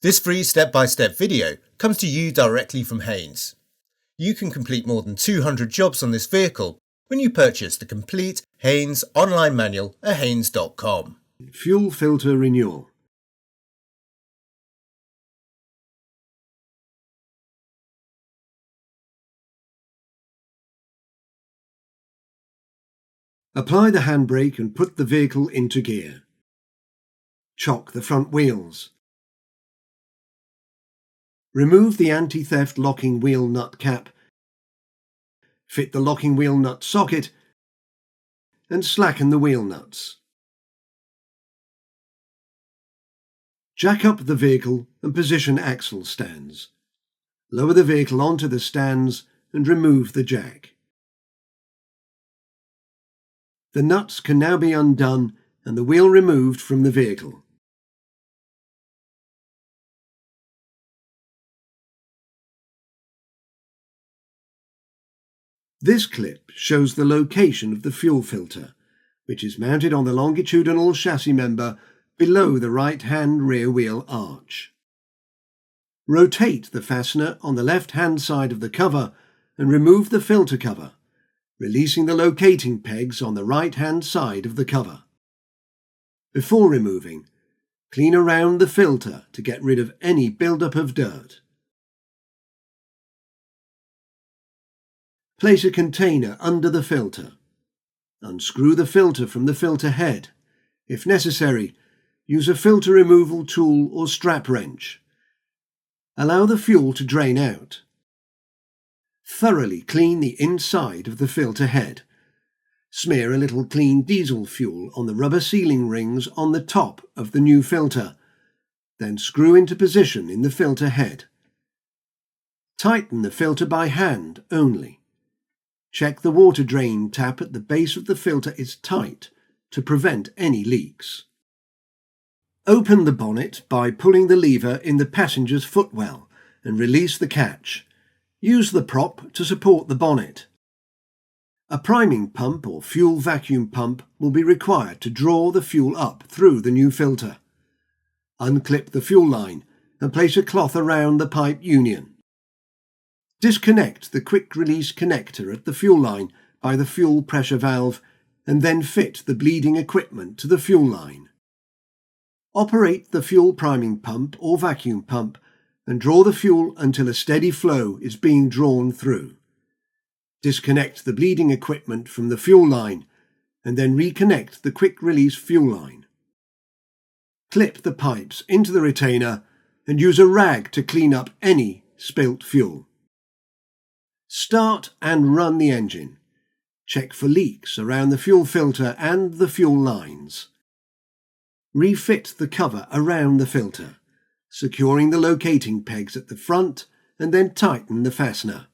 This free step-by-step video comes to you directly from Haynes. You can complete more than 200 jobs on this vehicle when you purchase the complete Haynes online manual at haynes.com. Fuel filter renewal. Apply the handbrake and put the vehicle into gear. Chock the front wheels. Remove the anti-theft locking wheel nut cap, fit the locking wheel nut socket and slacken the wheel nuts. Jack up the vehicle and position axle stands. Lower the vehicle onto the stands and remove the jack. The nuts can now be undone and the wheel removed from the vehicle. This clip shows the location of the fuel filter, which is mounted on the longitudinal chassis member below the right-hand rear wheel arch. Rotate the fastener on the left-hand side of the cover and remove the filter cover, releasing the locating pegs on the right-hand side of the cover. Before removing, clean around the filter to get rid of any build-up of dirt. Place a container under the filter. Unscrew the filter from the filter head. If necessary, use a filter removal tool or strap wrench. Allow the fuel to drain out. Thoroughly clean the inside of the filter head. Smear a little clean diesel fuel on the rubber sealing rings on the top of the new filter. Then screw into position in the filter head. Tighten the filter by hand only. Check the water drain tap at the base of the filter is tight to prevent any leaks. Open the bonnet by pulling the lever in the passenger's footwell and release the catch. Use the prop to support the bonnet. A priming pump or fuel vacuum pump will be required to draw the fuel up through the new filter. Unclip the fuel line and place a cloth around the pipe union. Disconnect the quick-release connector at the fuel line by the fuel pressure valve and then fit the bleeding equipment to the fuel line. Operate the fuel priming pump or vacuum pump and draw the fuel until a steady flow is being drawn through. Disconnect the bleeding equipment from the fuel line and then reconnect the quick-release fuel line. Clip the pipes into the retainer and use a rag to clean up any spilt fuel. Start and run the engine. Check for leaks around the fuel filter and the fuel lines. Refit the cover around the filter, securing the locating pegs at the front and then tighten the fastener.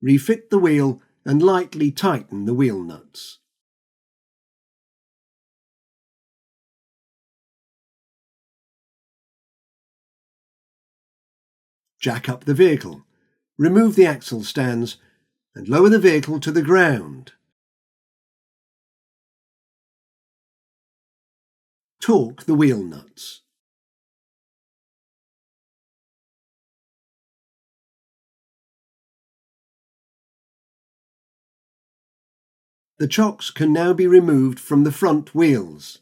Refit the wheel and lightly tighten the wheel nuts. Jack up the vehicle. Remove the axle stands and lower the vehicle to the ground. Torque the wheel nuts. The chocks can now be removed from the front wheels.